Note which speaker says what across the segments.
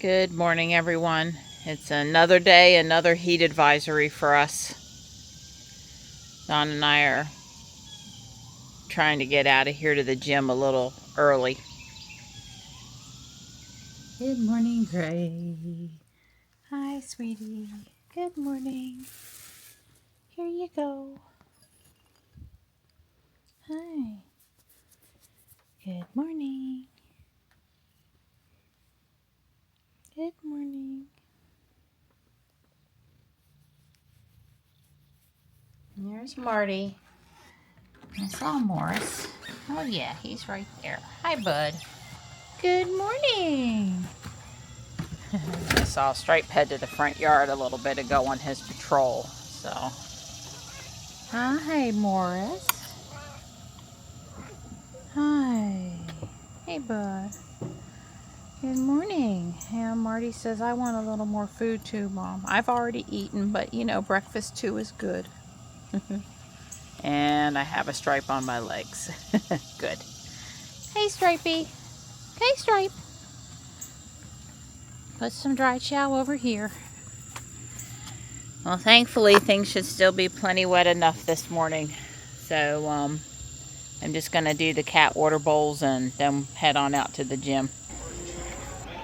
Speaker 1: Good morning, everyone. It's another day, another heat advisory for us. Don and I are trying to get out of here to the gym a little early. Good morning, Gray. Hi, sweetie. Good morning. Here you go. Hi. Good morning. Good morning. There's Marty. I saw Morris. Oh yeah, he's right there. Hi, bud. Good morning. I saw Stripe head to the front yard a little bit ago on his patrol. So, hi, Morris. Hi. Hey, bud. Good morning. And Marty says, I want a little more food too, Mom. I've already eaten, but you know, breakfast too is good. And I have a stripe on my legs. Good. Hey, Stripey. Hey, Stripe. Put some dry chow over here. Well, thankfully, things should still be plenty wet enough this morning. So, I'm just going to do the cat water bowls and then head on out to the gym.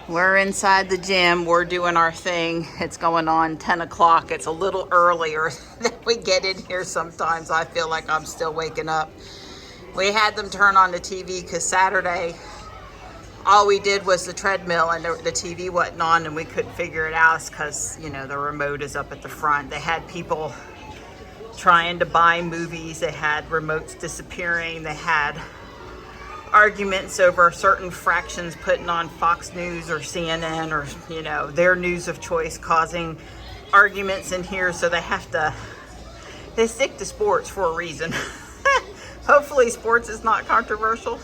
Speaker 1: We're inside the gym. We're doing our thing. It's going on 10 o'clock. It's a little earlier than we get in here sometimes. I feel like I'm still waking up. We had them turn on the TV because Saturday, all we did was the treadmill and the TV wasn't on and we couldn't figure it out because, you know, the remote is up at the front. They had people trying to buy movies. They had remotes disappearing. They had arguments over certain fractions putting on Fox News or CNN or, you know, their news of choice, causing arguments in here. So they stick to sports for a reason. Hopefully sports is not controversial.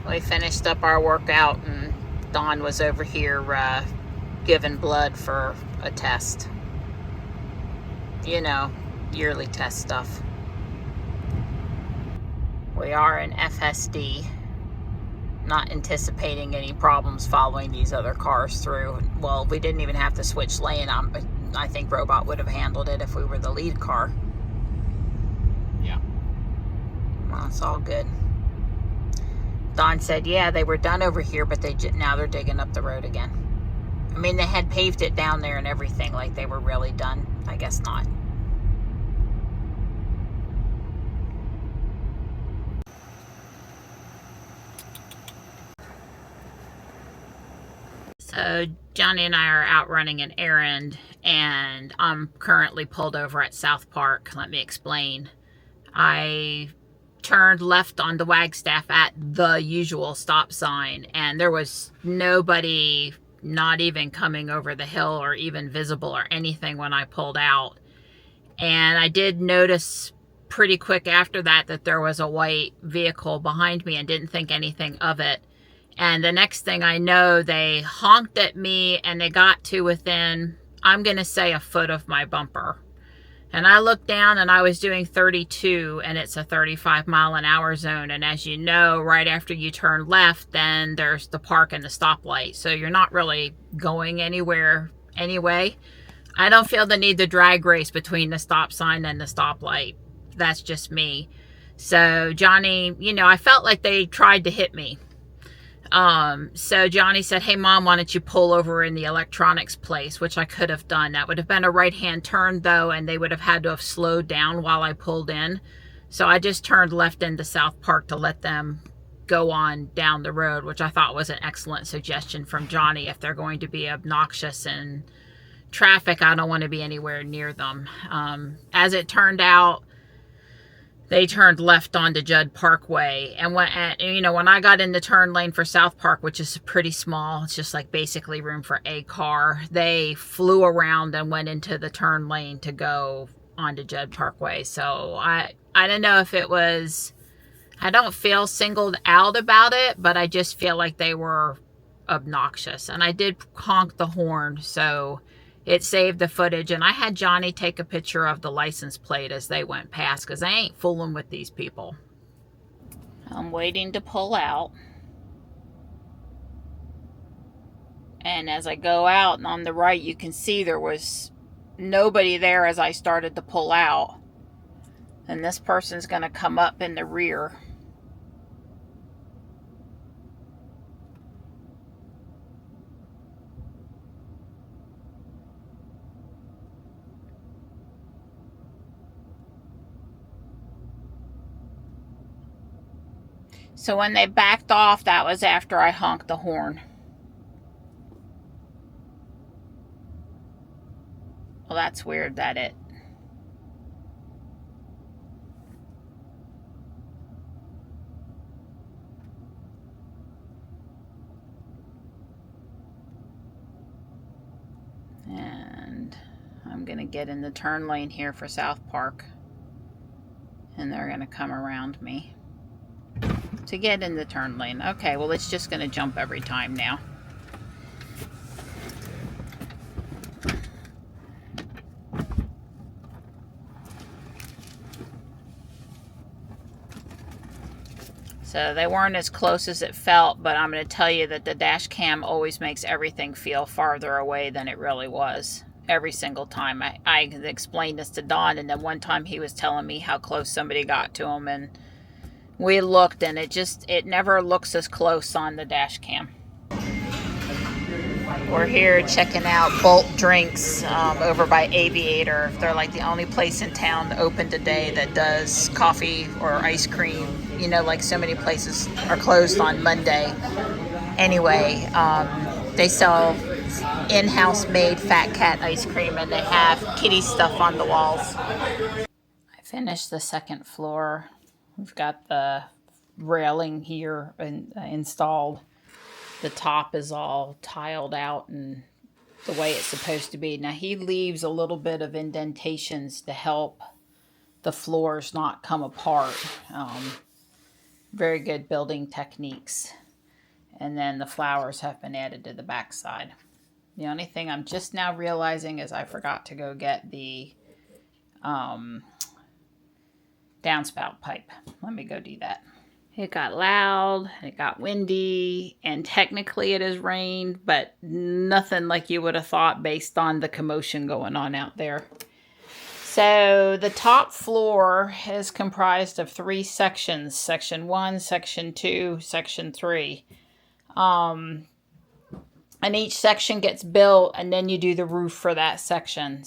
Speaker 1: We finished up our workout and Dawn was over here giving blood for a test. You know, yearly test stuff. We are in FSD, not anticipating any problems following these other cars through. Well, we didn't even have to switch lane. I think Robot would have handled it if we were the lead car. Yeah. Well, it's all good. Don said, yeah, they were done over here, but now they're digging up the road again. I mean, they had paved it down there and everything, like they were really done. I guess not. So Johnny and I are out running an errand, and I'm currently pulled over at South Park. Let me explain. I turned left onto Wagstaff at the usual stop sign, and there was nobody, not even coming over the hill or even visible or anything when I pulled out. And I did notice pretty quick after that there was a white vehicle behind me and didn't think anything of it. And the next thing I know, they honked at me and they got to within, I'm going to say, a foot of my bumper. And I looked down and I was doing 32 and it's a 35 mile an hour zone. And as you know, right after you turn left, then there's the park and the stoplight. So you're not really going anywhere anyway. I don't feel the need to drag race between the stop sign and the stoplight. That's just me. So Johnny, you know, I felt like they tried to hit me. So Johnny said, hey Mom, why don't you pull over in the electronics place, which I could have done. That would have been a right-hand turn though, and they would have had to have slowed down while I pulled in. So I just turned left into South Park to let them go on down the road, which I thought was an excellent suggestion from Johnny. If they're going to be obnoxious in traffic, I don't want to be anywhere near them. As it turned out, they turned left onto Judd Parkway, and when I got in the turn lane for South Park, which is pretty small, it's just like basically room for a car, they flew around and went into the turn lane to go onto Judd Parkway. So I don't know if it was, I don't feel singled out about it, but I just feel like they were obnoxious, and I did honk the horn, so it saved the footage. And I had Johnny take a picture of the license plate as they went past, because I ain't fooling with these people. I'm waiting to pull out. And as I go out, and on the right, you can see there was nobody there as I started to pull out. And this person's going to come up in the rear. So when they backed off, that was after I honked the horn. Well, that's weird that it... And I'm going to get in the turn lane here for South Park. And they're going to come around me to get in the turn lane. Okay, well, it's just going to jump every time now. So they weren't as close as it felt, but I'm going to tell you that the dash cam always makes everything feel farther away than it really was. Every single time. I explained this to Don, and then one time he was telling me how close somebody got to him, and we looked, and it never looks as close on the dash cam. We're here checking out Bolt Drinks over by Aviator. They're like the only place in town open today that does coffee or ice cream. You know, like so many places are closed on Monday. Anyway, they sell in-house made Fat Cat ice cream, and they have kitty stuff on the walls. I finished the second floor. We've got the railing here installed. The top is all tiled out and the way it's supposed to be. Now he leaves a little bit of indentations to help the floors not come apart. Very good building techniques. And then the flowers have been added to the back side. The only thing I'm just now realizing is I forgot to go get the downspout pipe. Let me go do that. It got loud, it got windy, and technically it has rained, but nothing like you would have thought based on the commotion going on out there. So the top floor is comprised of 3 sections, section 1, section 2, section 3. And each section gets built, and then you do the roof for that section.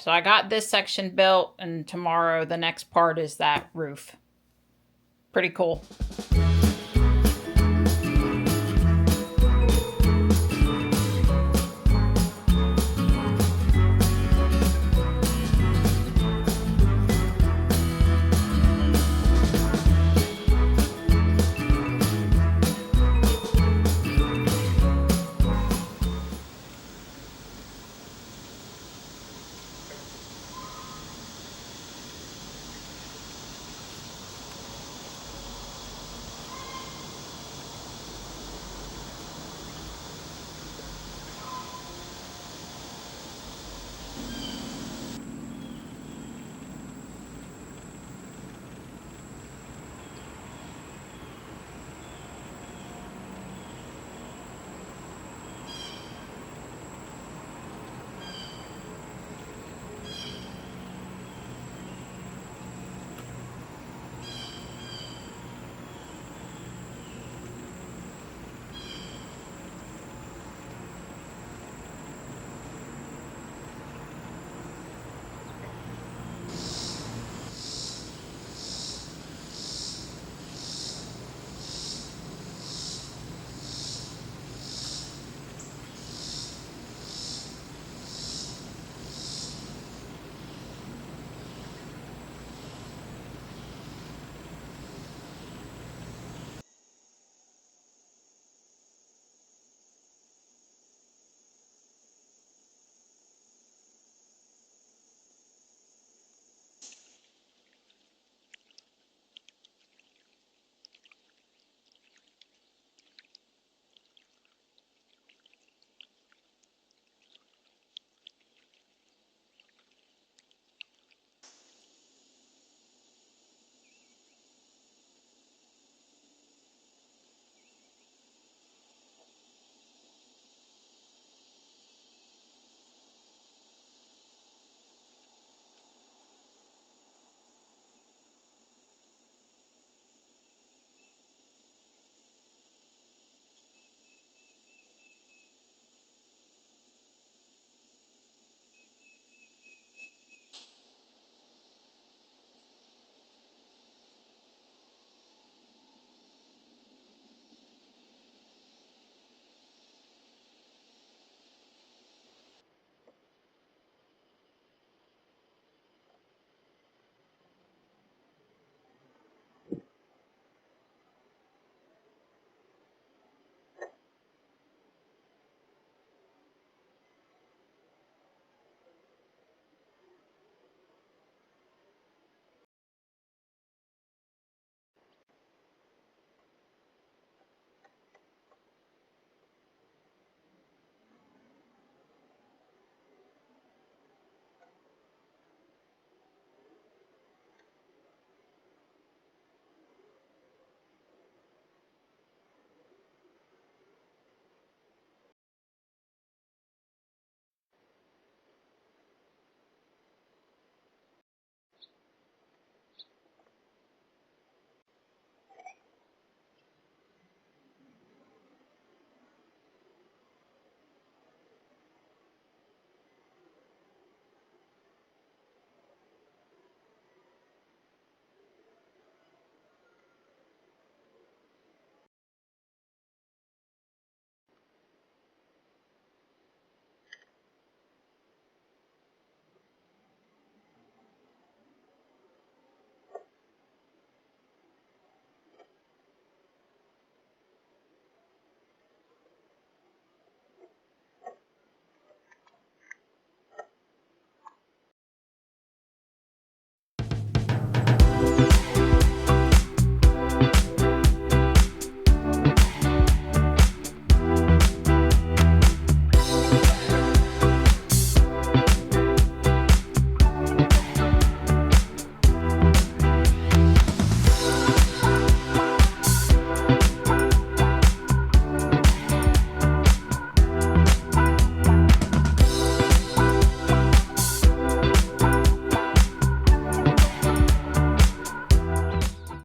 Speaker 1: So I got this section built, and tomorrow the next part is that roof. Pretty cool.